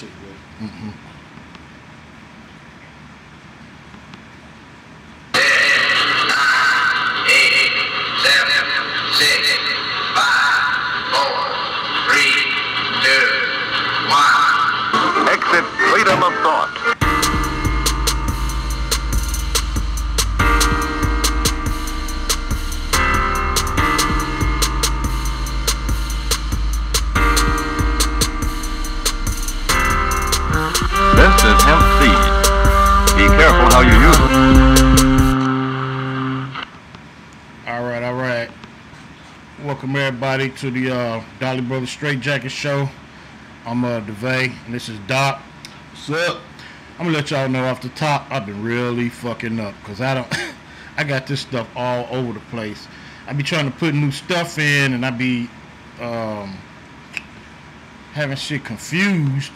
Take it away. Mm-hmm. 8, 7, 6, 5, 4, 3, 2, 1. Exit freedom of thought. This is hemp seed. Be careful how you use it. All right. Welcome everybody to the Dolly Brothers Straight Jacket Show. I'm DeVay, and this is Doc. What's up? I'm gonna let y'all know off the top, I've been really fucking up because I got this stuff all over the place. I be trying to put new stuff in, and I be having shit confused.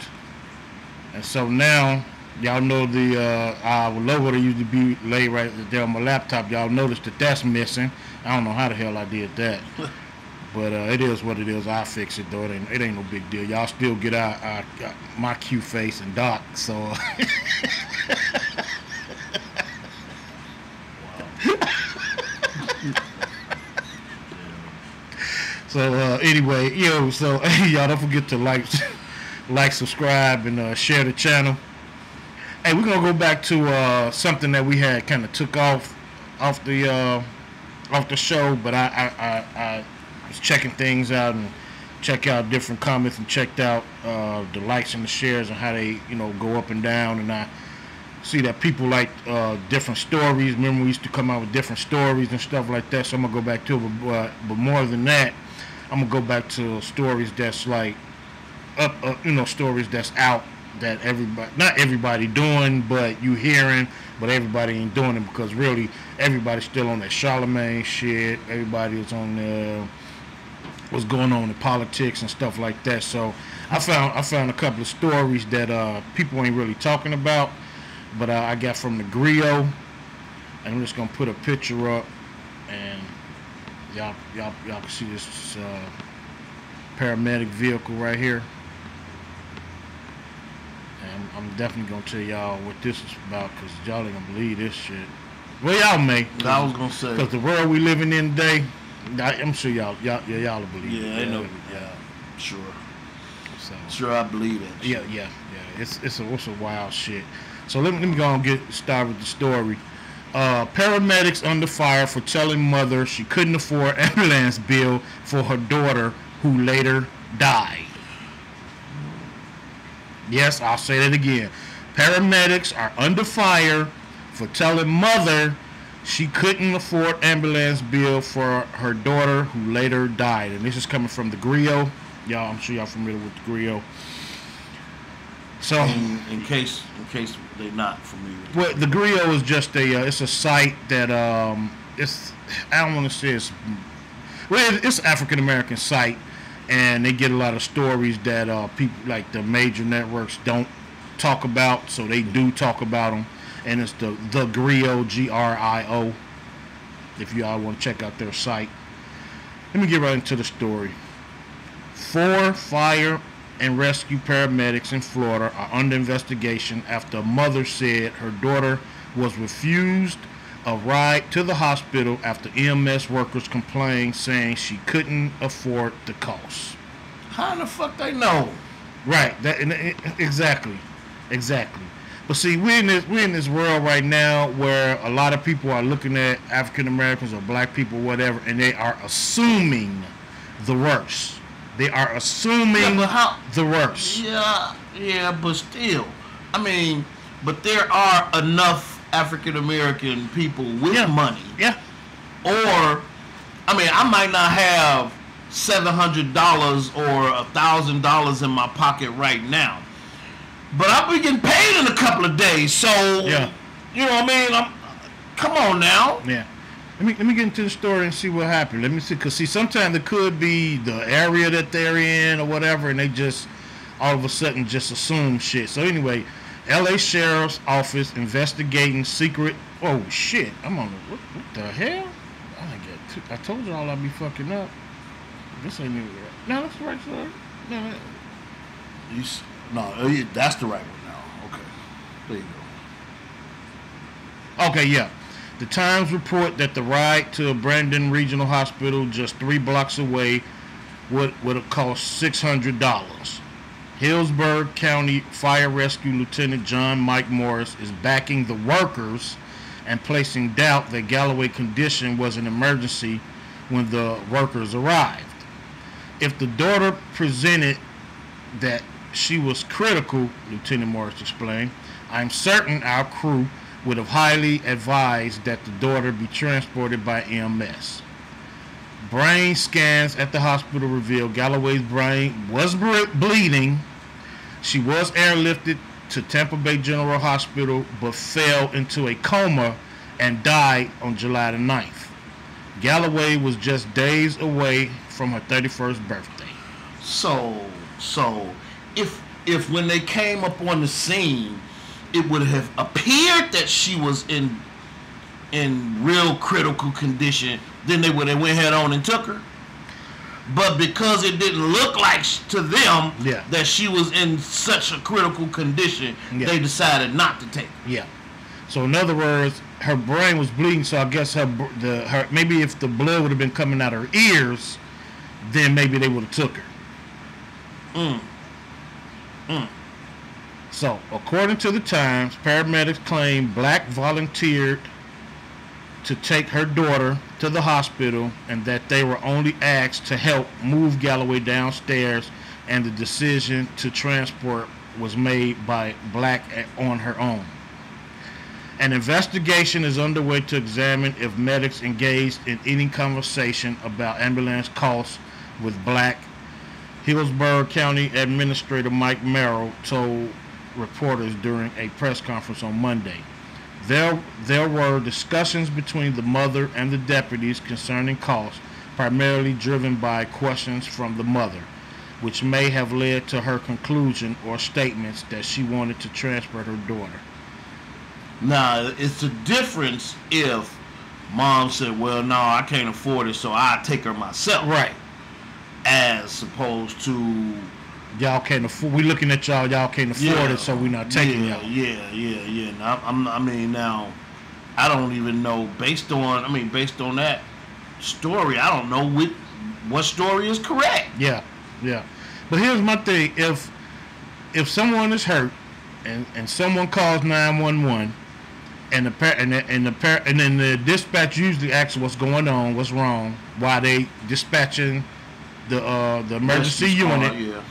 And so now, y'all know the our logo that used to be laid right there on my laptop. Y'all noticed that that's missing. I don't know how the hell I did that. But it is what it is. I'll fix it, though. It ain't no big deal. Y'all still get my cute face and Doc. So, anyway, so y'all don't forget to like, subscribe, and share the channel. Hey, we're gonna go back to something that we had kind of took off the show, but I was checking things out and check out different comments and checked out the likes and the shares and how they go up and down, and I see that people like different stories. Remember, we used to come out with different stories and stuff like that, so I'm gonna go back to it, but more than that, I'm gonna go back to stories that's like stories that's out that not everybody doing, but you hearing, but everybody ain't doing it, because really everybody's still on that Charlemagne shit. Everybody is on what's going on in politics and stuff like that. So I found a couple of stories that people ain't really talking about, but I got from the Griot, and I'm just gonna put a picture up, and y'all can see this paramedic vehicle right here. And I'm definitely gonna tell y'all what this is about, because y'all ain't gonna believe this shit. Well, y'all may. I was gonna say, because the world we living in today, I'm sure y'all will believe it. Yeah, I know. Yeah, sure. So, sure, I believe it. Yeah. It's a wild shit. So let me go and get started with the story. Paramedics under fire for telling mother she couldn't afford ambulance bill for her daughter who later died. Yes, I'll say that again. Paramedics are under fire for telling mother she couldn't afford ambulance bill for her daughter who later died. And this is coming from the Griot. Y'all, I'm sure y'all familiar with the Griot. So, in case they're not familiar. Well, the Griot is just it's a site that it's, I don't want to say it's an African American site, and they get a lot of stories that people like the major networks don't talk about, so they do talk about them. And it's the Griot, Grio, if you all want to check out their site. Let me get right into the story. 4 fire and rescue paramedics in Florida are under investigation after a mother said her daughter was refused a ride to the hospital after EMS workers complained, saying she couldn't afford the cost. How in the fuck they know? Right. Exactly. But see, we're in this world right now where a lot of people are looking at African Americans or black people, whatever, and they are assuming the worst. They are assuming the worst. Yeah, but still, I mean, but there are enough African American people with money. Yeah. Or, I mean, I might not have $700 or $1,000 in my pocket right now, but I'll be getting paid in a couple of days. So, yeah, you know what I mean? Come on now. Yeah. Let me get into the story and see what happened. Let me see, because see, sometimes it could be the area that they're in or whatever, and they just all of a sudden just assume shit. So anyway, L.A. Sheriff's Office investigating secret. Oh shit! I'm on the what the hell? I told y'all I'd be fucking up. This ain't even right. No, that's the right story. No. No, that's the right one now. Okay. There you go. Okay, yeah. The Times report that the ride to Brandon Regional Hospital, just 3 blocks away, would have cost $600. Hillsborough County Fire Rescue Lieutenant John Mike Morris is backing the workers and placing doubt that Galloway's condition was an emergency when the workers arrived. If the daughter presented that she was critical, Lieutenant Morris explained, I'm certain our crew would have highly advised that the daughter be transported by EMS. Brain scans at the hospital revealed Galloway's brain was bleeding. She was airlifted to Tampa Bay General Hospital but fell into a coma and died on July the 9th. Galloway was just days away from her 31st birthday. So if when they came up on the scene, it would have appeared that she was in real critical condition, then they would have went head on and took her. But because it didn't look like to them that she was in such a critical condition, they decided not to take her. Yeah. So in other words, her brain was bleeding. So I guess her maybe if the blood would have been coming out her ears, then maybe they would have took her. So according to the Times, paramedics claim Black volunteered to take her daughter to the hospital and that they were only asked to help move Galloway downstairs, and the decision to transport was made by Black on her own. An investigation is underway to examine if medics engaged in any conversation about ambulance costs with Black. Hillsborough County Administrator Mike Merrill told reporters during a press conference on Monday. There were discussions between the mother and the deputies concerning costs, primarily driven by questions from the mother, which may have led to her conclusion or statements that she wanted to transfer her daughter. Now, it's a difference if mom said, well, no, I can't afford it, so I'll take her myself. Right. As opposed to... Y'all can't afford. We looking at y'all. Y'all can't afford it, so we're not taking y'all. Yeah. Now, I mean, now, I don't even know. Based on that story, I don't know what story is correct. Yeah. But here's my thing: if someone is hurt and someone calls 911, and then the dispatch usually asks what's going on, what's wrong, why they dispatching the emergency unit.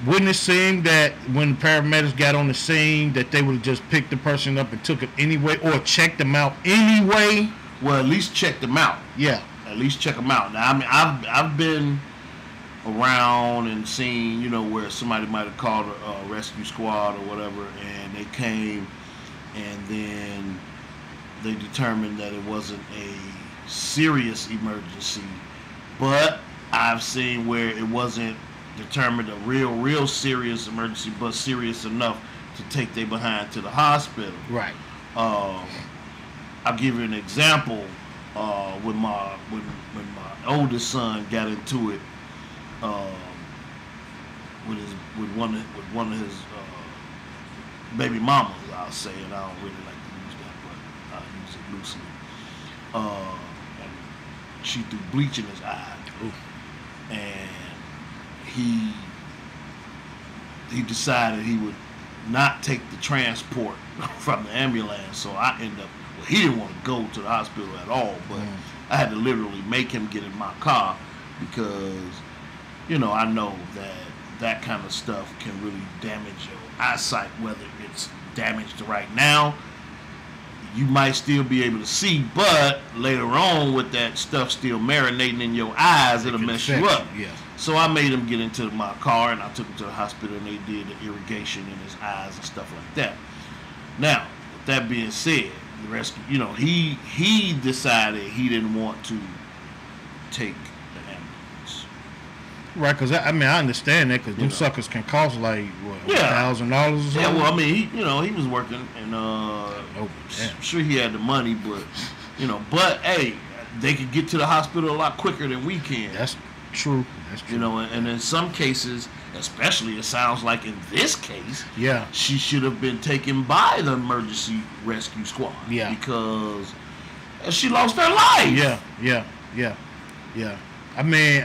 Wouldn't it seem that when the paramedics got on the scene that they would have just picked the person up and took it anyway, or checked them out anyway? Well, at least check them out. Yeah. At least check them out. Now, I mean, I've been around and seen, where somebody might have called a rescue squad or whatever, and they came, and then they determined that it wasn't a serious emergency. But I've seen where it wasn't determined a real serious emergency, but serious enough to take they behind to the hospital. Right. I'll give you an example. When my oldest son got into it with one of his baby mamas, I'll say, and I don't really like to use that, but I use it loosely. And she threw bleach in his eye. Ooh. And he decided he would not take the transport from the ambulance, so I ended up, he didn't want to go to the hospital at all, but I had to literally make him get in my car because, I know that kind of stuff can really damage your eyesight, whether it's damaged right now. You might still be able to see, but later on with that stuff still marinating in your eyes, it'll mess you up. Yeah. So I made him get into my car, and I took him to the hospital, and they did the irrigation in his eyes and stuff like that. Now, with that being said, the rescue, he decided he didn't want to take the ambulance. Right, because I understand that, because them suckers can cost like $1,000 or something. Yeah, well, I mean, he was working, and I'm sure he had the money, but but hey, they could get to the hospital a lot quicker than we can. That's true. That's true. You know, and in some cases, especially it sounds like in this case, Yeah. she should have been taken by the emergency rescue squad. Yeah. Because she lost her life. Yeah. I mean,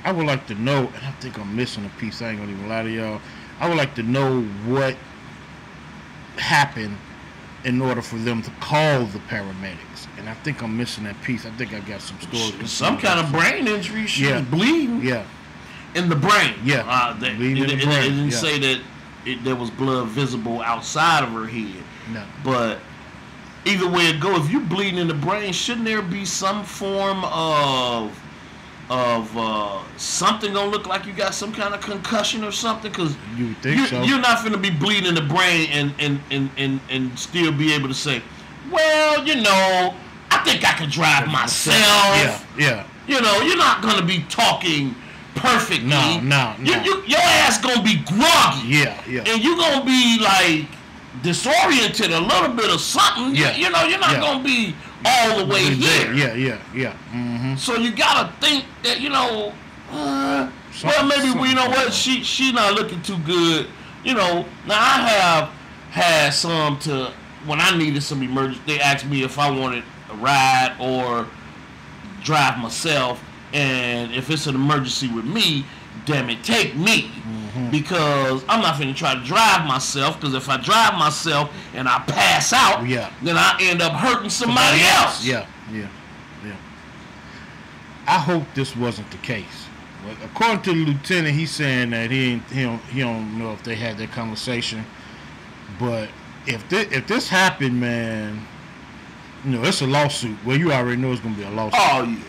I would like to know, and I think I'm missing a piece. I ain't gonna even lie to y'all. I would like to know what happened in order for them to call the paramedics. And I think I'm missing that piece. I think I got some stories. Some kind of brain injury. She Yeah. was bleeding. Yeah. In the brain. Yeah. It Bleeding in the brain. didn't Yeah. say that there was blood visible outside of her head. No. But either way it go, if you bleeding in the brain, shouldn't there be some form of something gonna look like you got some kind of concussion or something? Because You would think so. You're not gonna be bleeding in the brain and still be able to say, well, you know, I think I can drive myself. Yeah. You know, you're not gonna be talking perfectly. No. Your ass gonna be groggy. Yeah. And you gonna be like disoriented, a little bit of something. Yeah. You know, you're not gonna be all the way here. Yeah. Mm-hmm. So you gotta think that, you know, well, maybe you know what, she not looking too good. You know, now I have had some to, when I needed some emergency, they asked me if I wanted a ride or drive myself, and if it's an emergency with me, damn it, take me. Because I'm not finna try to drive myself, because if I drive myself and I pass out, then I end up hurting somebody else. Yeah. I hope this wasn't the case. Well, according to the lieutenant, he's saying that he don't know if they had that conversation. But if this happened, man, you know, it's a lawsuit. Well, you already know it's gonna be a lawsuit. Oh yeah.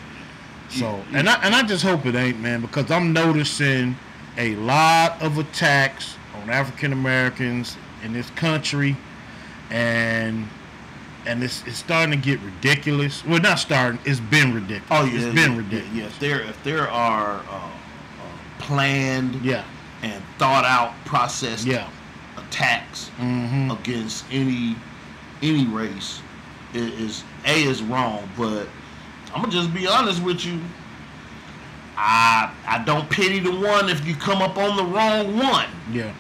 So and I just hope it ain't, man, because I'm noticing a lot of attacks on African Americans in this country, and it's starting to get ridiculous. Well, not starting. It's been ridiculous. Oh yeah, it's been ridiculous. Yeah. If there are planned and thought out, processed attacks against any race, is wrong. But I'm gonna just be honest with you. I don't pity the one if you come up on the wrong one. Yeah.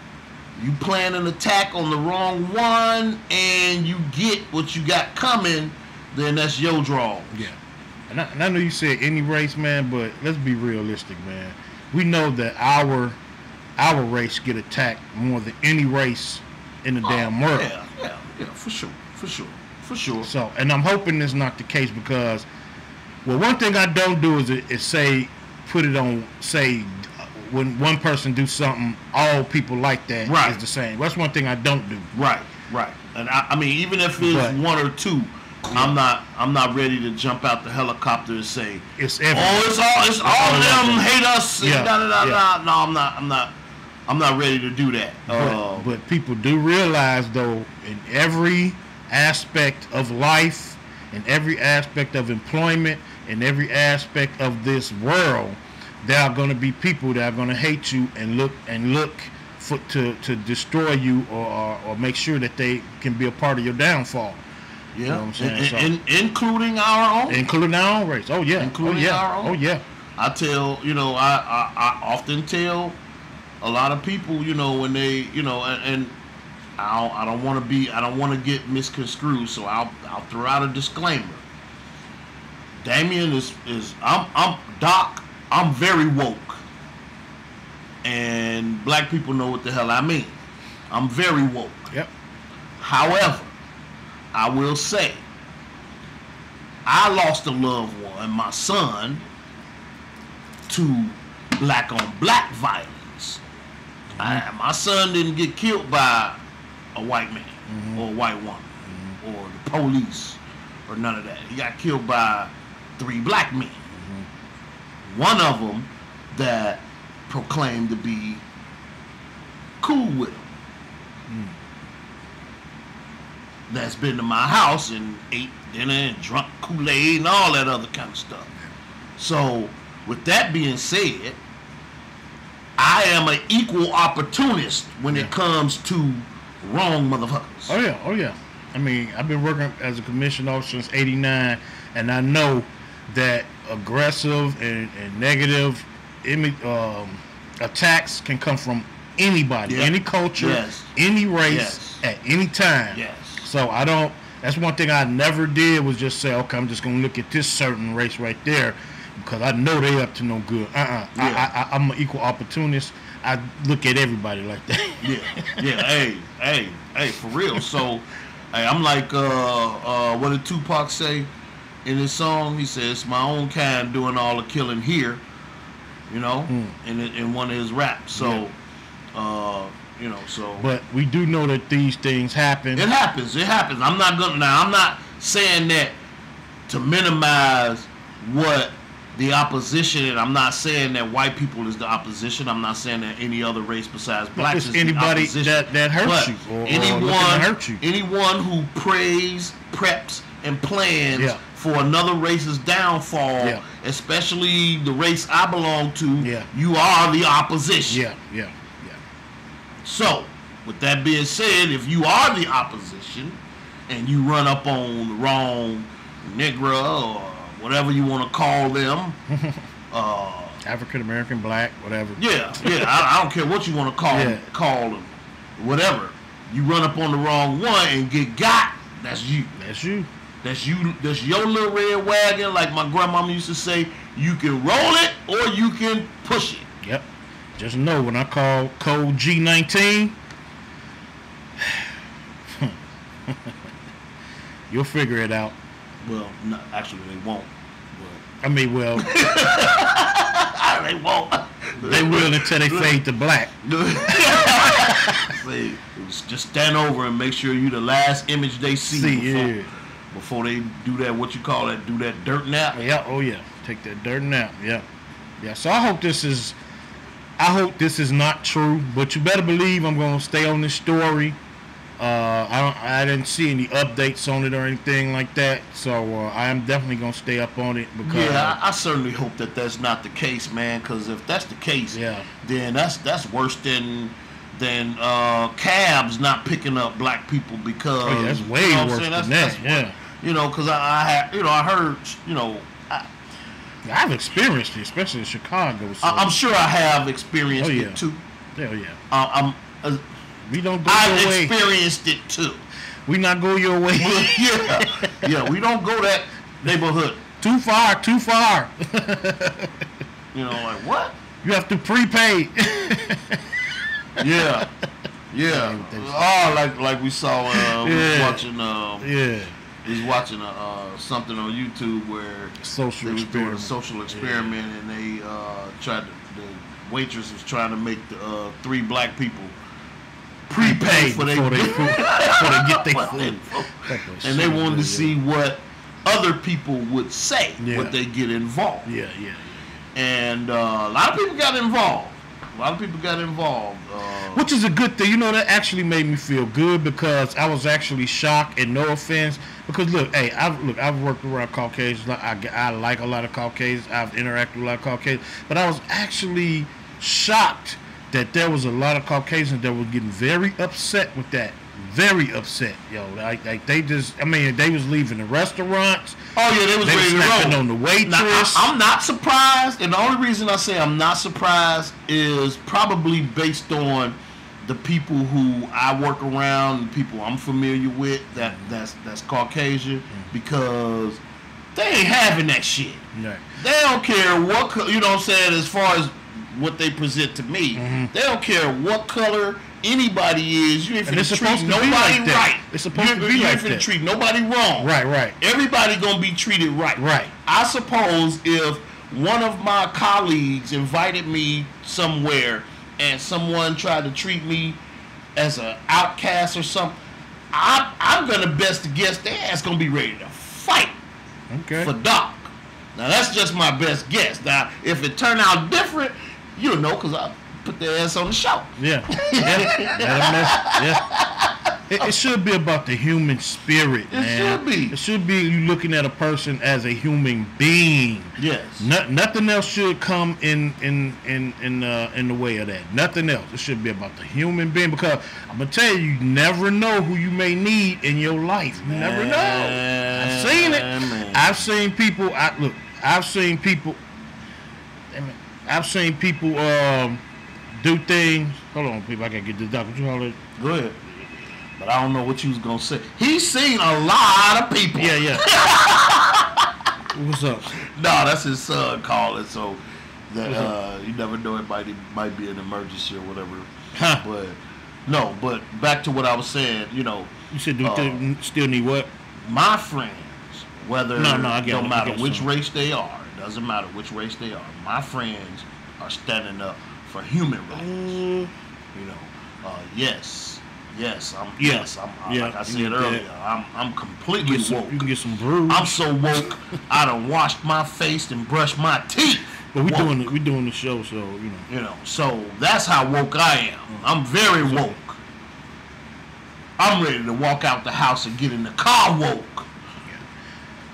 You plan an attack on the wrong one and you get what you got coming, then that's your draw. Yeah. And I know you said any race, man, but let's be realistic, man. We know that our race get attacked more than any race in the damn world. Yeah, for sure. So, and I'm hoping it's not the case, because, well, one thing I don't do is say, put it on, say, when one person do something, all people like that is the same. That's one thing I don't do. Right. And I mean, even if it's one or two, I'm not ready to jump out the helicopter and say it's everyone. It's all of them hate us. Yeah. No, I'm not ready to do that. But people do realize, though, in every aspect of life, in every aspect of employment, in every aspect of this world, there are going to be people that are going to hate you and look to destroy you or make sure that they can be a part of your downfall. Yeah, you know what I'm saying? Including our own. Including our own race. Oh yeah. Including our own. Oh yeah. I tell, I often tell a lot of people, when they, and I don't want to get misconstrued, so I'll throw out a disclaimer. Damien is I'm Doc. I'm very woke, and black people know what the hell I mean. I'm very woke. Yep. However, I will say, I lost a loved one, my son, to black on black violence. My son didn't get killed by a white man or a white woman or the police or none of that. He got killed by 3 black men. One of them that proclaimed to be cool with him. That's been to my house and ate dinner and drunk Kool-Aid and all that other kind of stuff. So, with that being said, I am an equal opportunist when it comes to wrong motherfuckers. Oh yeah. I mean, I've been working as a commissioned officer since '89, and I know that aggressive and negative attacks can come from anybody, any culture, any race, at any time. Yes. So I don't. That's one thing I never did was just say, okay, I'm just gonna look at this certain race right there because I know they up to no good. I'm an equal opportunist. I look at everybody like that. Hey, for real. So, hey, I'm like, what did Tupac say in his song? He says, "It's my own kind doing all the killing here," you know, in one of his raps. So, you know, so. But we do know that these things happen. It happens. I'm not saying that to minimize what the opposition, and I'm not saying that white people is the opposition. I'm not saying that any other race besides blacks is anybody the opposition. that hurts but you or anyone, you. Anyone who prays, preps, and plans for another race's downfall, especially the race I belong to, you are the opposition. Yeah. So, with that being said, if you are the opposition and you run up on the wrong Negro or whatever you want to call them, African American, black, whatever. I don't care what you want to call them, whatever. You run up on the wrong one and get got. That's you. That's your little red wagon. Like my grandmama used to say, you can roll it or you can push it. Yep. Just know when I call code G19, you'll figure it out. Well, no, actually, they won't. I mean, well, they won't. They will until they fade to black. See, just stand over and make sure you the last image they see before they do that. What you call that? Do that dirt nap? Yeah. Oh yeah. Take that dirt nap. Yeah. So I hope this is not true, but you better believe I'm gonna stay on this story. I didn't see any updates on it or anything like that, so I am definitely gonna stay up on it because I certainly hope that that's not the case, man. Because if that's the case, then that's worse than cabs not picking up black people because that's way worse than that. You know, because I heard, you know. I've experienced it, especially in Chicago. So. I'm sure I have experienced it too. Hell yeah. We don't go I've your way. I've experienced it too. We not go your way. We don't go that neighborhood. Too far. You know, like what? You have to prepay. Yeah. Oh, like we saw. We was watching. He's watching something on YouTube where they was doing a social experiment, and they the waitress was trying to make the 3 black people prepay before they get their food, and they wanted to see what other people would say when they get involved. And a lot of people got involved. Which is a good thing. You know, that actually made me feel good because I was actually shocked, and no offense. Because look, hey, I've worked around Caucasians. I like a lot of Caucasians. I've interacted with a lot of Caucasians. But I was actually shocked that there was a lot of Caucasians that were getting very upset with that. Very upset, yo. Like they just, I mean, they was leaving the restaurants. Oh yeah, they was ready to roll on the waitress. Now, I'm not surprised, and the only reason I say I'm not surprised is probably based on the people who I work around, the people I'm familiar with that's Caucasian, because they ain't having that shit. Right. They don't care what you know what I'm saying, as far as what they present to me. They don't care what color anybody is. You ain't finna treat nobody right. It's supposed to be like that. You ain't finna treat nobody wrong. Right. Everybody gonna be treated right. Right. I suppose if one of my colleagues invited me somewhere and someone tried to treat me as an outcast or something, I'm gonna best to guess their ass gonna be ready to fight for Doc. Now that's just my best guess. Now if it turned out different, you'll know, because I put their ass on the show. It should be about the human spirit, man. It should be you looking at a person as a human being. Yes. Nothing else should come in the way of that. Nothing else. It should be about the human being, because I'm gonna tell you never know who you may need in your life. You never know. I've seen it. Man. I've seen people. I've seen people. Damn it, I've seen people do things. Hold on, people. I gotta get this doc. What you call it? Go ahead. But I don't know what you was gonna say. He's seen a lot of people. Yeah. What's up? No, that's his son calling. So that you never know, it might be an emergency or whatever. Huh. But back to what I was saying. You know, You said still need what? my friends, whether I get don't it. matter I get which some. race they are, it doesn't matter which race they are. My friends are standing up for human rights. You know, yes, I'm like I said earlier, I'm completely woke. You can get some brews. I'm so woke, I done washed my face and brushed my teeth. But we Woke. doing the show, so You know, so that's how woke I am. I'm very woke. I'm ready to walk out the house and get in the car woke.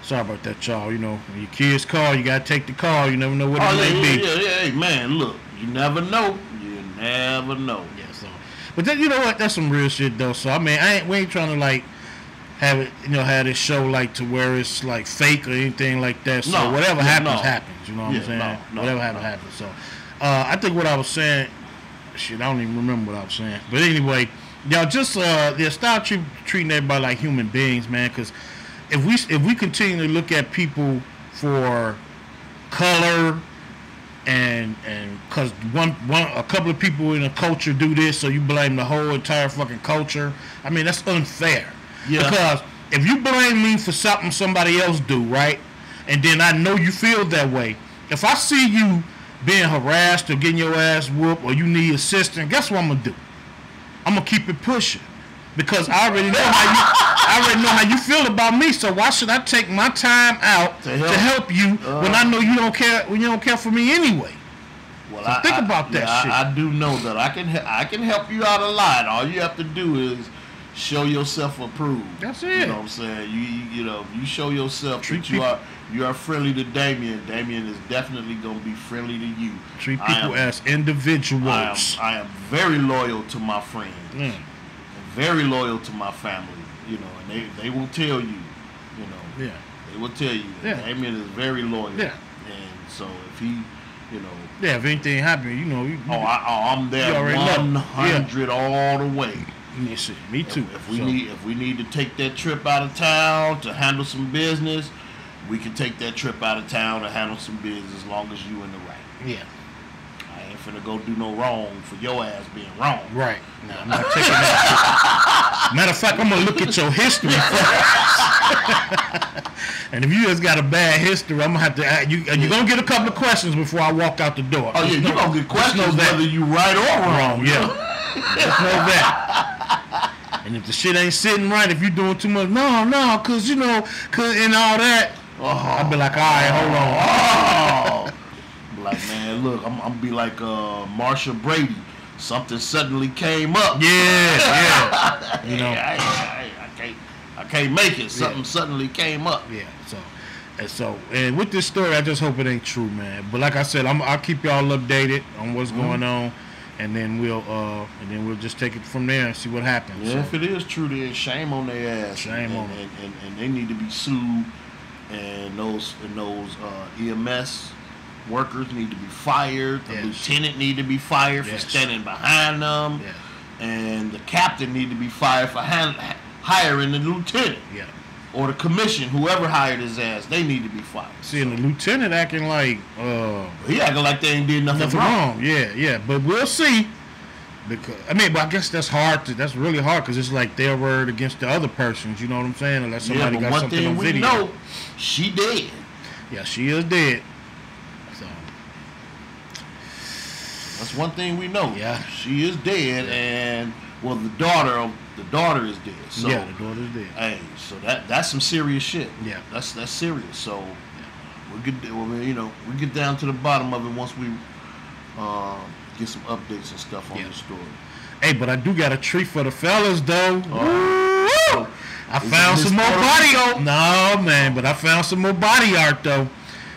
Sorry about that, y'all. You know, when your kids call, you gotta take the call. You never know what it may be. Yeah. Hey, man, look, you never know. You never know. Yeah, so. But then, you know what? That's some real shit, though. So I mean, we ain't trying to like have it, have this show like to where it's like fake or anything like that. So whatever happens, happens. You know what I'm saying? Whatever happens. So I think what I was saying, shit, I don't even remember what I was saying. But anyway, y'all just start treating everybody like human beings, man. Because if we continue to look at people for color and because a couple of people in a culture do this, so you blame the whole entire fucking culture. I mean, that's unfair. Yeah. Because if you blame me for something somebody else do, right, and then I know you feel that way, if I see you being harassed or getting your ass whooped or you need assistance, guess what I'm gonna do? I'm gonna keep it pushing because I already know how you feel about me. So why should I take my time out to help you when I know you don't care for me anyway? Well, so think about that shit. I do know that I can help you out a lot. All you have to do is show yourself approved. That's it. You know what I'm saying? You show yourself that you are friendly to Damien. Damien is definitely gonna be friendly to you. Treat people as individuals. I am very loyal to my friends. Mm. Very loyal to my family, and they will tell you, Yeah. They will tell you. Yeah. Damien is very loyal. Yeah. And so if he, Yeah, if anything happens, I'm there 100 all the way. Me too. If we need to take that trip out of town to handle some business, we can take that trip out of town to handle some business as long as you in the right. Yeah. I ain't finna go do no wrong for your ass being wrong. Right. No, I'm not taking that shit. Matter of fact, I'm gonna look at your history first. And if you just got a bad history, I'm gonna have to ask you. You're gonna get a couple of questions before I walk out the door. Oh yeah, you're gonna get questions whether you right or wrong. Yeah. Just know that. And if the shit ain't sitting right, if you're doing too much, cause and all that, I'll be like, all right, hold on. Like, man, look, I'm gonna be like Marsha Brady. Something suddenly came up. Yeah. I can't make it. Something suddenly came up. Yeah. And with this story, I just hope it ain't true, man. But like I said, I'll keep y'all updated on what's going on, and then we'll just take it from there and see what happens. Yeah, if it is true, then shame on their ass. Shame on them. And they need to be sued. And those EMS workers need to be fired. The lieutenant need to be fired for standing behind them. Yeah. And the captain need to be fired for hiring the lieutenant. Yeah. Or the commission, whoever hired his ass, they need to be fired. See, and the lieutenant acting like he acting like they ain't did nothing wrong. Yeah. But we'll see. Because but I guess that's hard. That's really hard because it's like their word against the other person's. You know what I'm saying? Unless somebody got something on video. One thing we know, she dead. Yeah, she is dead. So that's one thing we know. Yeah, she is dead, and the daughter is dead. So, yeah, the daughter is dead. Hey, so that's some serious shit. Yeah, that's serious. So we'll get down to the bottom of it once we get some updates and stuff on the story. Hey, but I do got a treat for the fellas though. I found some more body art. No, man, but I found some more body art though.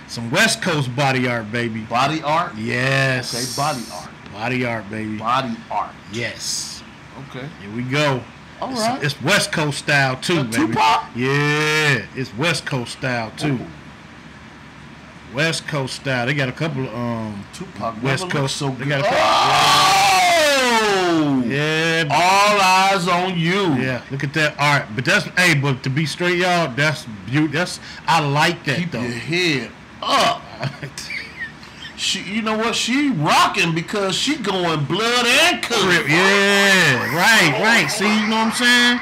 Some West Coast body art, baby. Body art? Yes. Okay, body art. Body art, baby. Body art. Yes. Okay. Here we go. All right. It's West Coast style too, baby. Tupac? Yeah, it's West Coast style too. West Coast style. They got a couple Tupac West never Coast. looked so They good. got a couple. Oh! Yeah. All eyes on you. Yeah, look at that art. But that's but to be straight, y'all, that's beautiful. That's I like that Keep though. your head up. You know what? She rocking because she going blood and cook. Yeah, right. See, you know what I'm saying?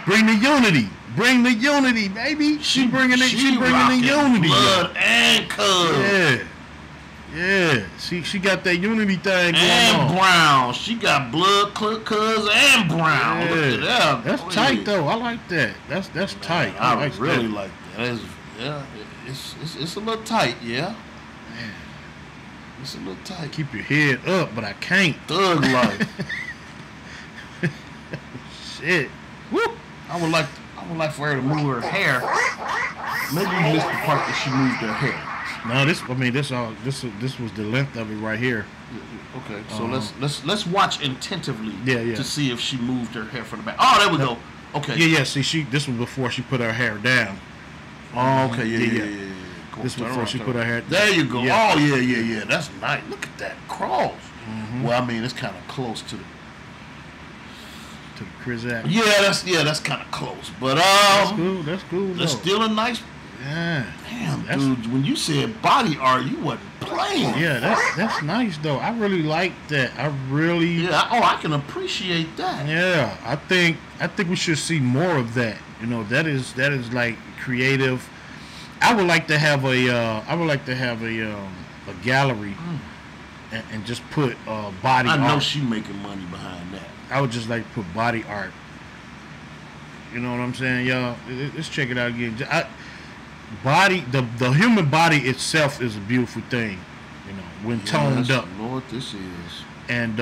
Bring the unity, baby. She bringing the unity. Blood and cook. Yeah. She got that unity thing going And on. brown. She got blood, cuz, and brown. Yeah. Look at that. That's tight though. I like that. That's tight. I like really that. like that. It's a little tight, yeah. It's a little tight. Keep your head up, but I can't. Thug life. Shit. Woo. I would like for her to move her hair. Maybe you missed the part that she moved her hair. No, this was the length of it right here. Okay, so let's watch attentively Yeah. to see if she moved her hair from the back. Oh, there we go. Okay. Yeah. See, this was before she put her hair down. Oh, okay. Yeah. Cool. This was before she put her hair. There you go. Yeah. Oh, yeah. That's nice. Look at that cross. Mm-hmm. Well, I mean, it's kind of close to the. To the Krizak. Yeah, that's kind of close. But That's cool. That's though. still a nice. Yeah. Damn, dude. When you said body art, you wasn't playing. Yeah, that's nice though. I really like that. I can appreciate that. Yeah, I think we should see more of that. You know, that is like creative. I would like to have a gallery and just put body art. I know she making money behind that. I would just like to put body art. You know what I'm saying, y'all? Let's check it out again. The human body itself is a beautiful thing. You know, when toned up. I know what this is. And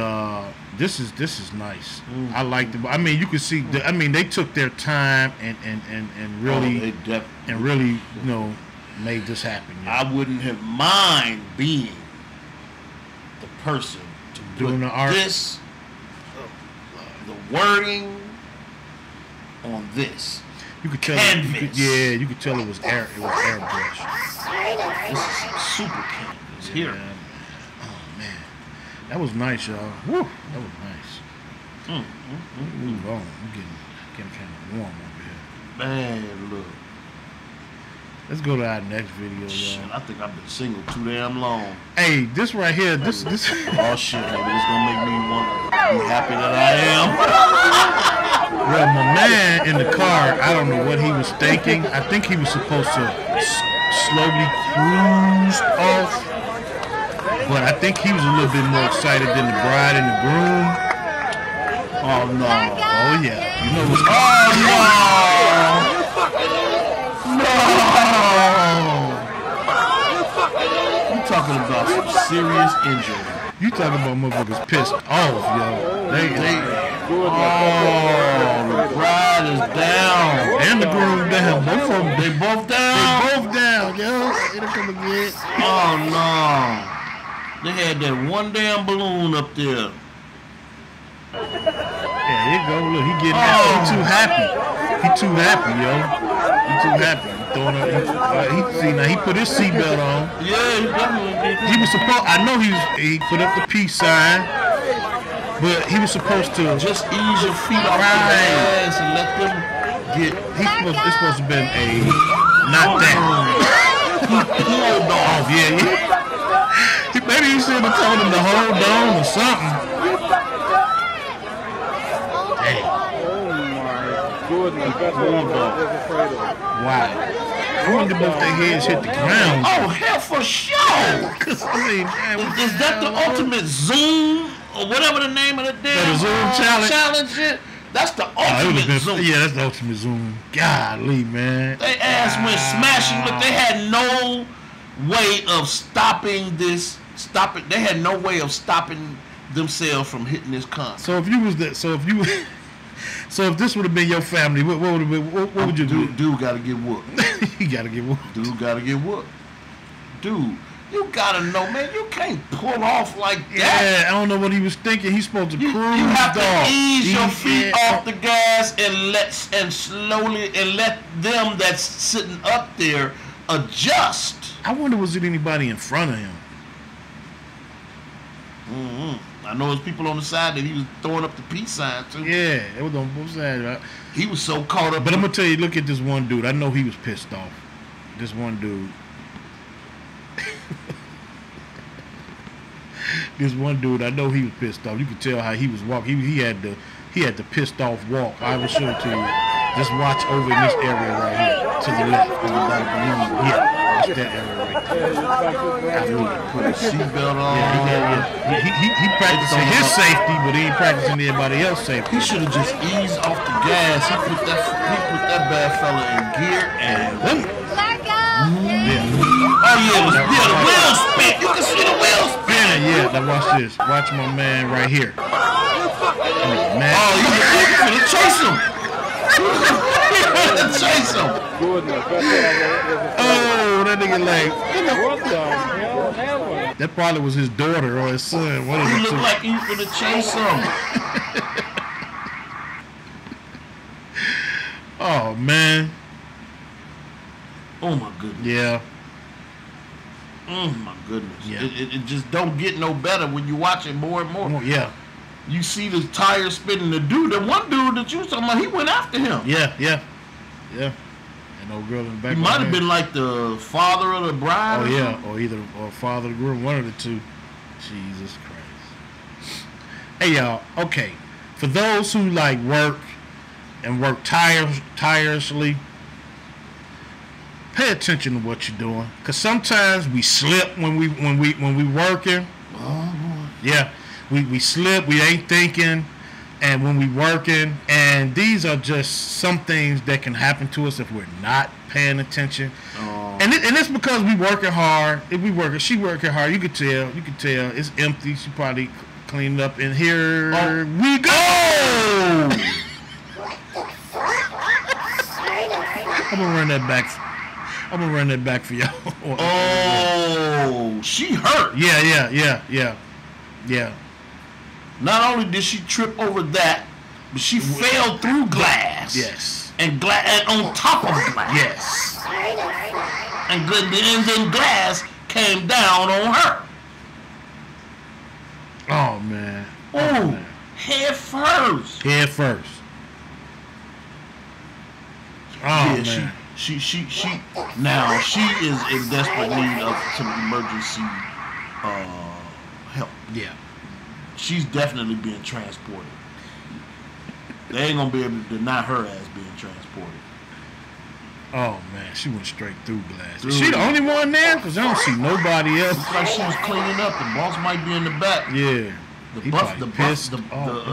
this is nice. I like the. I mean, you can see. They took their time and really made this happen. I wouldn't have mind being the person to doing put the art. This, the wording on this. You could tell. Canvas. You could tell it was airbrush. This is some super canvas here. Man. Oh man, that was nice, y'all. Woo, that was nice. Move on. I'm getting kind of warm over here. Man, look. Let's go to our next video, Shit, y'all. I think I've been single too damn long. Hey, this right here, this. Oh shit, baby, this gonna make me want to be happy that I am. Well, my man in the car, I don't know what he was thinking. I think he was supposed to slowly cruise off, but I think he was a little bit more excited than the bride and the groom. Oh no! Oh yeah! You know what's No! You talking about some serious injury? You talking about motherfuckers pissed off, yo? The bride is down and the groom down. Both of them. They both down. Yo. It'll come again. Oh no! They had that one damn balloon up there. Yeah, here you go. Look, he getting that. He too happy. He too happy, yo. He too happy. He put his seatbelt on. Yeah, he definitely did. He was supposed. I know he put up the peace sign, but he was supposed to just ease your feet off the gas and let them get. It's supposed to have been a not that. He pulled off. Yeah. Maybe he should have told him to hold on or something. Wow. I wonder if both their heads hit the ground. Oh, hell for sure. Because, I mean, man, is that the ultimate Zoom or whatever the name of the damn Zoom challenge? Is? That's the ultimate Zoom. Yeah, that's the ultimate Zoom. Golly, man. They ass went smashing, but they had no way of stopping this. They had no way of stopping themselves from hitting this concert. So if this would have been your family, what would you do? Dude gotta get whooped. He gotta get whooped. Dude gotta get whooped. Dude, you gotta know, man, you can't pull off like that. Yeah, I don't know what he was thinking. He's supposed to cruise. You have to ease your feet off the gas and slowly let them that's sitting up there adjust. I wonder, was it anybody in front of him? I know there's people on the side that he was throwing up the peace sign too. Yeah, it was on both sides, right? He was so caught up. But I'm gonna tell you, look at this one dude. I know he was pissed off. This one dude. This one dude, I know he was pissed off. You could tell how he was walking. He had the pissed off walk. I will show it to you. Just watch over in this area right here to the left. Yeah, watch that area right there. I mean, put a seatbelt on. Yeah. He practicing his safety, but he ain't practicing anybody else's safety. He should have just eased off the gas. He put that bad fella in gear and. Oh yeah, the wheel spin. You can see the wheel spin. Yeah. Now watch this. Watch my man right here. Oh, you gonna chase him. Chase him. Oh, that nigga like. That probably was his daughter or his son. What is He it? looked like he was gonna chase him. Oh man. Oh my goodness. Yeah. Oh my goodness. Yeah. It just don't get no better when you watch it more and more. Oh, yeah. You see the tire spinning. The one dude that you was talking about, he went after him. Yeah. And old girl in the back. He might have been like the father of the bride. Oh yeah, or father of the groom, one of the two. Jesus Christ. Hey y'all, okay. For those who like work and work tirelessly, pay attention to what you're doing, cause sometimes we slip when we working. Oh boy. Yeah, we slip. We ain't thinking, and when we working, and these are just some things that can happen to us if we're not paying attention. Oh. And it's because we working hard. If we working, she working hard. You could tell. It's empty. She probably cleaned up. And here we go. I'm gonna run that back for y'all. Oh, she hurt. Yeah. Not only did she trip over that, but she fell through glass. Yes. And on top of glass. Yes. And then glass came down on her. Oh man. Oh, head first. Oh yeah, man. She now she is in desperate need of some emergency help. Yeah. She's definitely being transported. They ain't gonna be able to deny her as being transported. Oh man, she went straight through glass. Is she the only one there? Because I don't see nobody else. Looks like she was cleaning up. The boss might be in the back. Yeah.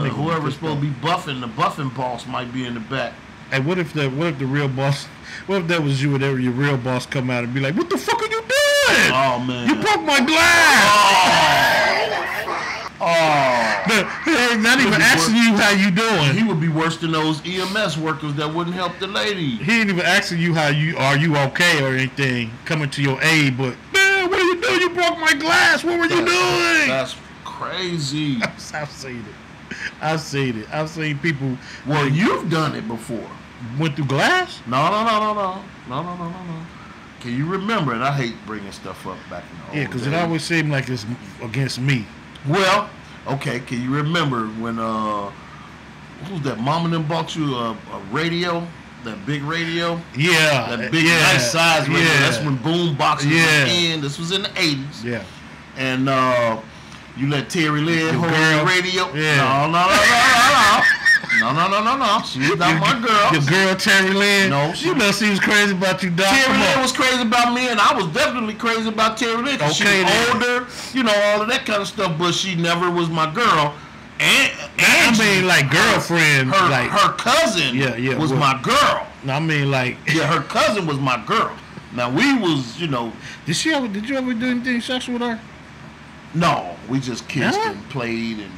Whoever's supposed to be buffing, the buffing boss might be in the back. Hey, what if the real boss? What if that was you and your real boss come out and be like, "What the fuck are you doing? Oh man, you broke my glass." Not even asking you how you doing. He would be worse than those EMS workers that wouldn't help the lady. He ain't even asking you are you okay or anything, coming to your aid, but man, what are you doing? You broke my glass. What were you doing? That's crazy. I've seen it. I've seen people. Well, you've done it before. Went through glass? No. Can you remember? And I hate bringing stuff up back in the old because days. it always seemed like it's against me. Well, okay. Can you remember when what was that? Mom and them bought you a radio, that big radio. Yeah, that big nice size radio. Yeah. That's when boom boxes was in. This was in the 80s. Yeah, and you let Terry Lynn hold the radio. Yeah. No. She's not my girl. Your girl Terry Lynn. No, she was crazy about you, Doc. Terry Lynn was crazy about me, and I was definitely crazy about Terry Lynn. Okay, she was older, all of that kind of stuff. But she never was my girl. And I mean, like girlfriend. Her cousin. Was my girl. I mean, like her cousin was my girl. Now we was, Did you ever do anything sexual with her? No, we just kissed and played and.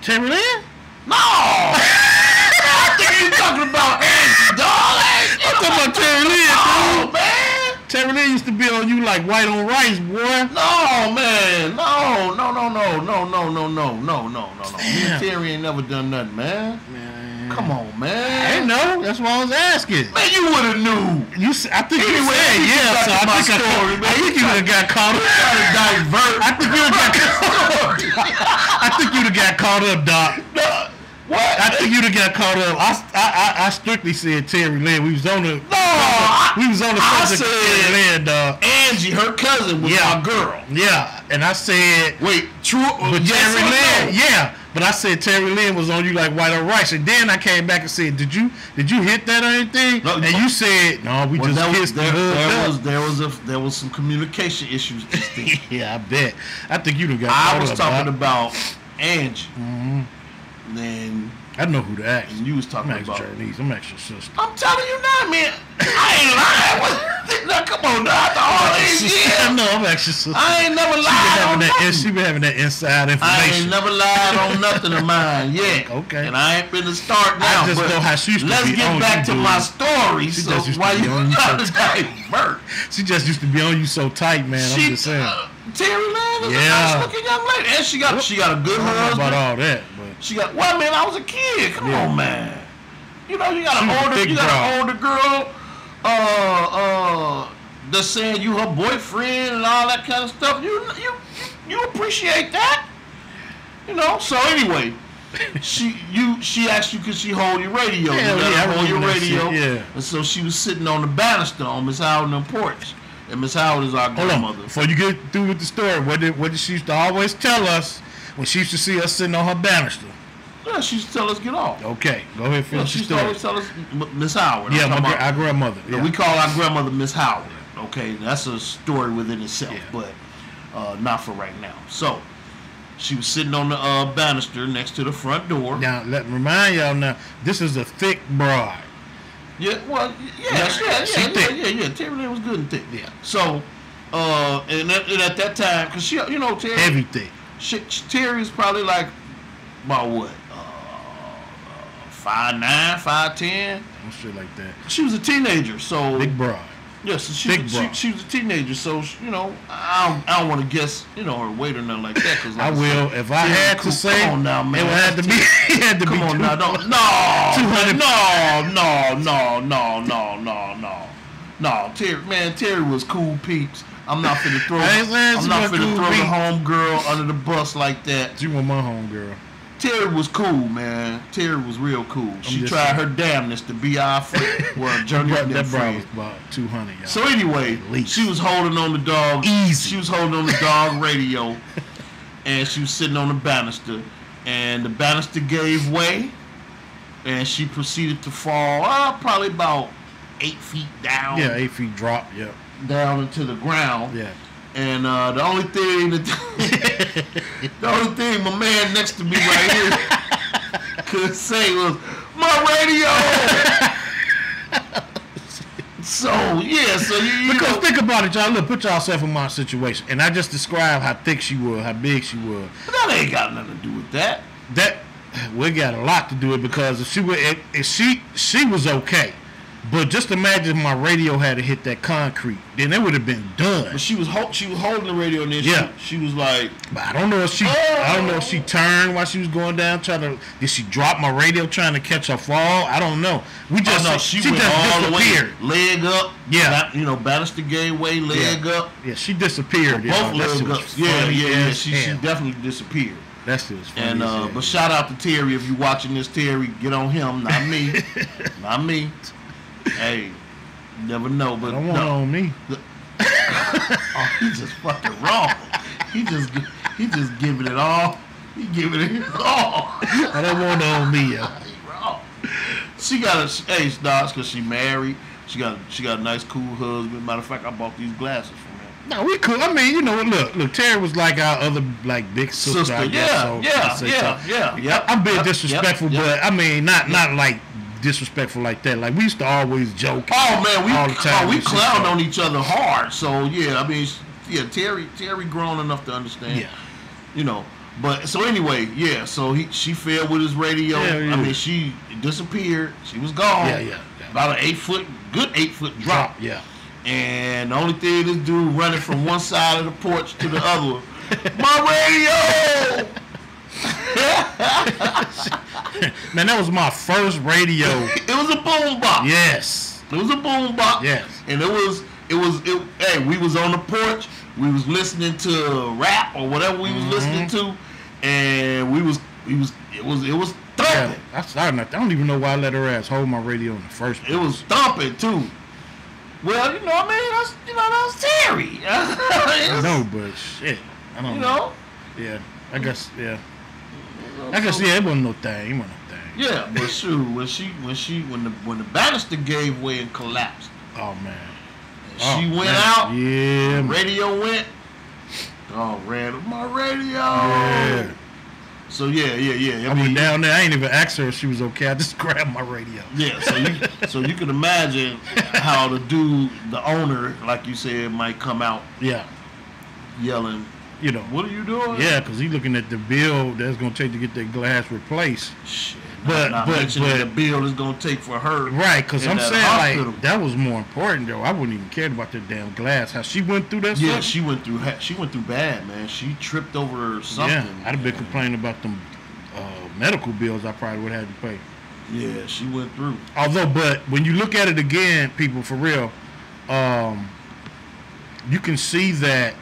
Terry Lynn? No. I think you talking about Angie, dog. I'm talking about Terry Lynn. Oh man. Terry Lynn used to be on you like white on rice, boy. No, man. No. Damn. Terry ain't never done nothing, man. Come on, I man. didn't know. That's why I was asking. Man, you would have knew. I think you Anyway, said back so. to my I think you would have got caught up. Try to divert. I think you would have got caught up. I think you'd have got caught up, Doc. No, what? I think you'd have got caught up. I strictly said Terry Lynn. We was on the subject of Terry Lynn, dog. Angie, her cousin, was my girl. Yeah, and I said, Wait, true? but Yes Terry or Lynn, no? yeah. But I said Terry Lynn was on you like white on rice, and then I came back and said, did you hit that or anything? No, and you said, no, we just kissed there was some communication issues. Yeah, I bet. I think you'd have got I caught was up, talking Doc. about Angie. Then I know who to ask. you was talking I'm asking about. Journeys. I'm asking your sister. I'm telling you now, man. I ain't lying. Now, come on, now, after all these years, I know, I'm asking your sister. I ain't never lied on nothing. She been having that inside I information. ain't never lied on nothing of mine yet. Okay. And I ain't been to start now. I just but know how she used to let's be get on back you, to dude. my story. She So just used to why be you on you trying so to divert? She just used to be on you so tight, man. I'm just saying. Terry Lynn is a Yeah. nice looking young lady, and she got a good I don't know about husband. all that, but She got well, man. I was a kid. Come Yeah. on, man. You know, you got She was a an big older girl. That's saying you her boyfriend and all that kind of stuff. You appreciate that. You know. So anyway, she asked you could she hold your radio? Yeah, you let yeah, her I hold your remember that radio. shit, yeah. And so she was sitting on the banister on Miss Howard and porch. And Miss Howard is our hold grandmother. on. Before you get through with the story, what did she used to always tell us when she used to see us sitting on her banister? Yeah, she used to tell us get off. Okay, go ahead, Yeah, finish she the used to story. always tell us Miss Howard. Yeah, I'm talking about- our grandmother. Yeah, Yeah. we call our grandmother Miss Howard. Okay, that's a story within itself, Yeah. but not for right now. So she was sitting on the banister next to the front door. Now, let me remind y'all now, this is a thick broad. Yeah, well, Yeah, she thick. yeah. Terry Lynn was good and thick. Yeah. So, and at that time, cause she, you know, Terry, Heavy thick. Terry was probably like about what, 5'9", 5'10". Some shit like that. She was a teenager, so Big broad. yeah, so Big bra. she was a teenager, so you know, I don't want to guess, you know, her weight or nothing like that. Cause like I will. If I Terry had cool. to say, Come on now, man. it would have to be. It had to Come be on two- now, don't 200. no. Terry was cool peeps. I'm not finna throw. I ain't saying I'm she not was finna cool throw the peeps. home girl under the bus like that. She was my homegirl. Terry was cool, man. Terry was real cool. She just tried saying. her damnedest to be our friend. Well, Journey That and broad friend. was about 200, y'all. So anyway, At least. she was holding on the dog. Easy. She was holding on the dog radio, and she was sitting on the banister, and the banister gave way, and she proceeded to fall, probably about 8 feet down. Yeah, 8 feet drop. Yeah. Down into the ground. Yeah. And the only thing my man next to me right here could say was, "My radio." So yeah, so you Because know, think about it, y'all. Look, put yourself in my situation, and I just described how thick she was, how big she was. that ain't got nothing to do with that. That we got a lot to do with, because if she was okay, but just imagine if my radio had to hit that concrete, then it would have been done. But she was holding the radio, and then Yeah. she was like, But I don't know if she turned while she was going down, did she drop my radio trying to catch a fall? I don't know. We just "Oh no, she went all the way, disappeared. leg up." Yeah. Banister gave way, leg up, Yeah, she disappeared. both y'all. That legs shit was up. Yeah. funny as She hell. definitely disappeared. That shit was funny. And as hell. but shout out to Terry if you watching this. Terry, get on him, not me, not me. Hey, you never know, but don't want it on me. Oh, he just fucking wrong. He just giving it all. He giving it his all. I don't want it on me, yo. He wrong. She got a stars because she married. She got a nice cool husband. Matter of fact, I bought these glasses from him. No, we could. I mean, you know, look. Terry was like our other big sister. I guess, Yeah. I'm being disrespectul, yep. but I mean, not like disrespectful like that. Like we used to always joke. Oh man, all the time. we clowned on each other hard. So yeah, I mean, yeah, Terry grown enough to understand. Yeah. You know, but so anyway, yeah. So she fell with his radio. Yeah. I mean, she disappeared. She was gone. Yeah. About an 8 foot drop. Yeah. And the only thing this dude running from one side of the porch to the other, my radio. Man, that was my first radio. It was a boom box. Yes. It was a boom box. Yes. And hey, we was on the porch, we was listening to rap or whatever we was listening to, and it was thumping. Yeah, I don't even know why I let her ass hold my radio in the first place. It was thumping too. Well, you know, I mean, that's Terry. I know, but shit, I don't know. Yeah, I guess, yeah. I guess, yeah, it wasn't no thing. It wasn't no thing. Yeah, but shoot, when the banister gave way and collapsed. Oh man. She went out. Yeah. Radio went. Oh, ran with my radio. Yeah. So yeah. I went down there. I ain't even asked her if she was okay. I just grabbed my radio. Yeah. So you can imagine how the owner, like you said, might come out. Yeah. Yelling. You know. What are you doing? Yeah, because he's looking at the bill that's gonna take to get that glass replaced. Shit. But the bill is gonna take for her. Right, because I'm saying hospital. like that was more important though. I wouldn't even care about that damn glass. How she went through that. Yeah, stuff? she went through bad, man. She tripped over something. Yeah, I'd have been complaining about them medical bills I probably would have had to pay. Yeah, she went through. Although, but when you look at it again, people, for real, you can see that.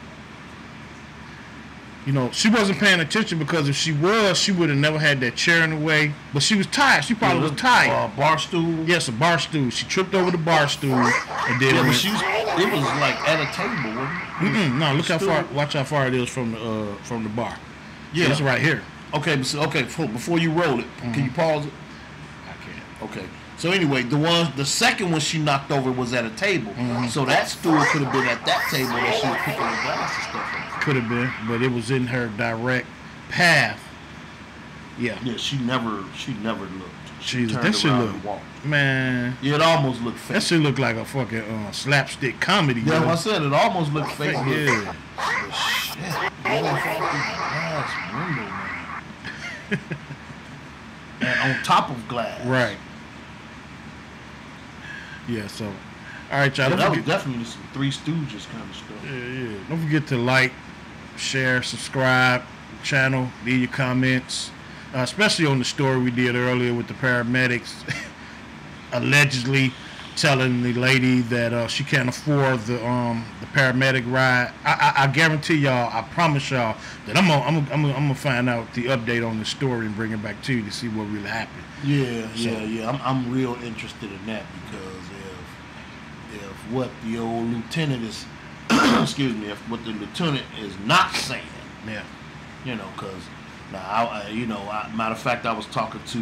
You know, she wasn't paying attention, because if she was, she would have never had that chair in the way. But she was tired. She probably was tired. Bar stool. Yes, a bar stool. She tripped over the bar stool and did it was like at a table, wasn't it? No, look how far. Watch how far it is from the bar. Yeah, it's right here. Okay, before you roll it, can you pause it? I can't. Okay. So anyway, the second one she knocked over was at a table. So that stool could have been at that table that she was picking the glass and stuff on. Could have been, but it was in her direct path. Yeah. Yeah, she never looked. She Jesus, turned that shit around look, and walked. man. Yeah, it almost looked fake. That shit looked like a fucking slapstick comedy. Yeah, bro. I said it almost looked fake. Yeah. But shit, rolling through the glass window, man. And on top of glass. Right. Yeah, so, all right, y'all. Yeah, that was definitely some Three Stooges kind of stuff. Yeah. Don't forget to like, share, subscribe, channel, leave your comments, especially on the story we did earlier with the paramedics allegedly telling the lady that she can't afford the paramedic ride. I guarantee y'all, I promise y'all that I'm gonna find out the update on the story and bring it back to you to see what really happened. Yeah. I'm real interested in that, because if what the old lieutenant is, excuse me, if what the lieutenant is not saying, yeah, you know, because now matter of fact, I was talking to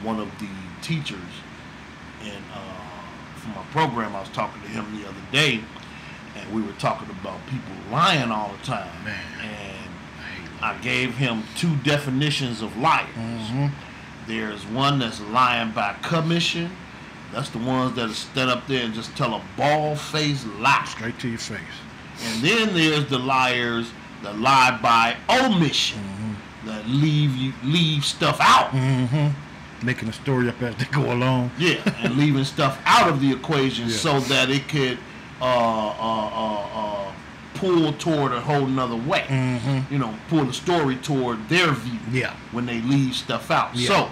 one of the teachers and from my program. I was talking to him the other day, and we were talking about people lying all the time. Man. And I gave him two definitions of liars. There's one that's lying by commission. That's the ones that stand up there and just tell a bald-faced lie. Straight to your face. And then there's the liars that lie by omission, that leave stuff out. Making a story up as they go along. Yeah, and leaving stuff out of the equation so that it could pull toward a whole nother way. You know, pull the story toward their view. Yeah. When they leave stuff out. Yeah. So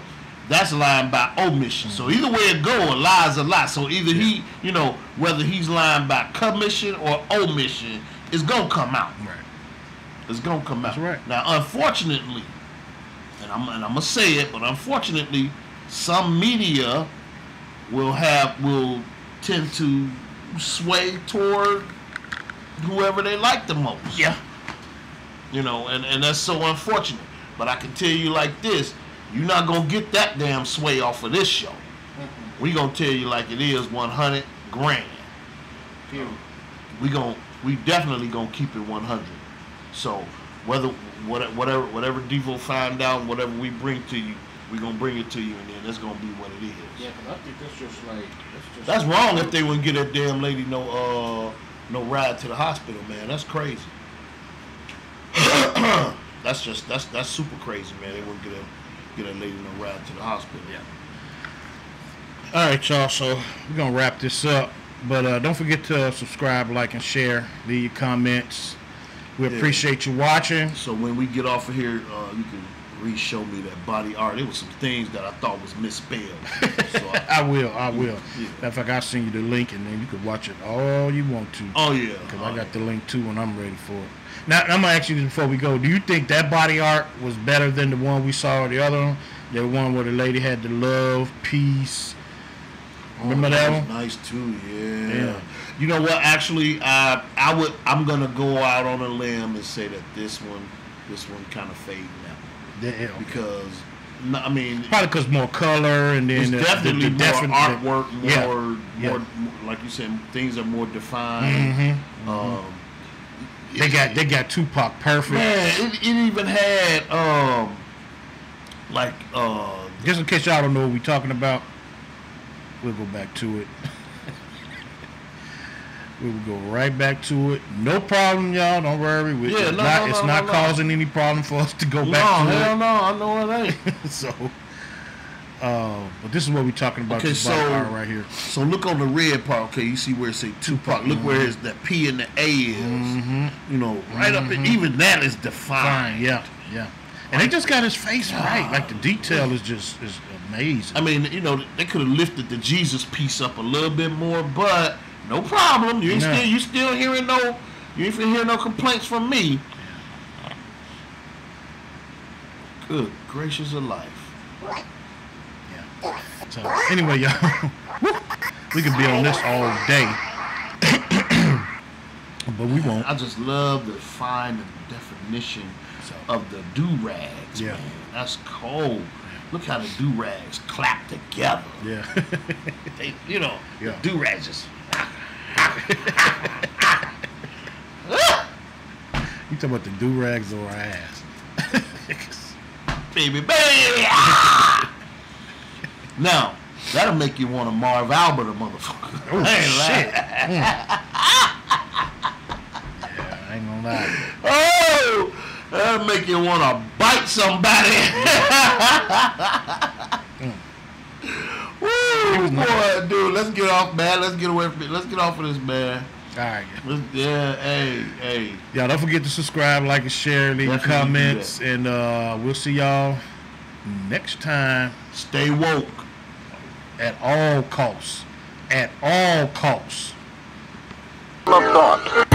that's lying by omission. So either way it go, a lie's a lie. So either he, you know, whether he's lying by commission or omission, it's gonna come out. Right. It's gonna come out. That's right. Now, unfortunately, and I'm gonna say it, but unfortunately, some media will tend to sway toward whoever they like the most. Yeah. You know, and that's so unfortunate. But I can tell you like this, you're not gonna get that damn sway off of this show. We gonna tell you like it is, 100 grand. We definitely gonna keep it 100. So whatever Devo find out, whatever we bring to you, we gonna bring it to you, and then that's gonna be what it is. Yeah, because I think that's just like that's wrong if they wouldn't get that damn lady no ride to the hospital, man. That's crazy. that's super crazy, man. They wouldn't get that lady no ride to the hospital. Yeah. All right, y'all. So we're gonna wrap this up, but don't forget to subscribe, like, and share. Leave your comments. We appreciate you watching. So when we get off of here, you can re-show me that body art. There was some things that I thought was misspelled. So I will. Yeah. Matter of fact, I'll send you the link, and then you can watch it all you want to. Oh yeah, Because I got the link too when I'm ready for it. Now, I'm gonna ask you this before we go. Do you think that body art was better than the one we saw, or the other one? The one where the lady had the love, peace. Remember that one? Nice too. Yeah. You know what? Actually, I'm gonna go out on a limb and say that this one kind of fading out. Yeah. Okay. Because I mean, Probably because more color, and then it's definitely more artwork, more, Yeah. like you said, things are more defined. They got Tupac perfect. Man, it even had Just in case y'all don't know what we're talking about, we'll go back to it. We will go right back to it. No problem, y'all. Don't worry. It's not causing any problem for us to go back to it. No, I know it ain't. So, but this is what we're talking about. Okay, this body art right here. So look on the red part. Okay, you see where it say Tupac. Look where that P and the A is. You know, right up. Even that is defined. Fine. Yeah. And they just got his face right. Like the detail is amazing. I mean, you know, they could have lifted the Jesus piece up a little bit more, but no problem. You still hearing you ain't hearing no complaints from me. Good gracious of life. Yeah. So anyway, y'all, we could be on this all day, but we won't. I just love the fine definition of the do-rags, Yeah. man. That's cold. Look how the do-rags clap together. Yeah. The Yeah. do-rags just... You talking about the do-rags or our ass? Baby. Now, that'll make you want to Marv Albert a motherfucker. Oh, shit. Yeah, I ain't gonna lie. Oh! That'll make you want to bite somebody. Woo, boy, dude, let's get off, man. Let's get away from it. Let's get off of this, man. All right. Hey. Y'all don't forget to subscribe, like, and share, leave your Definitely do comments, and we'll see y'all next time. Stay woke. At all costs. At all costs. Of thought.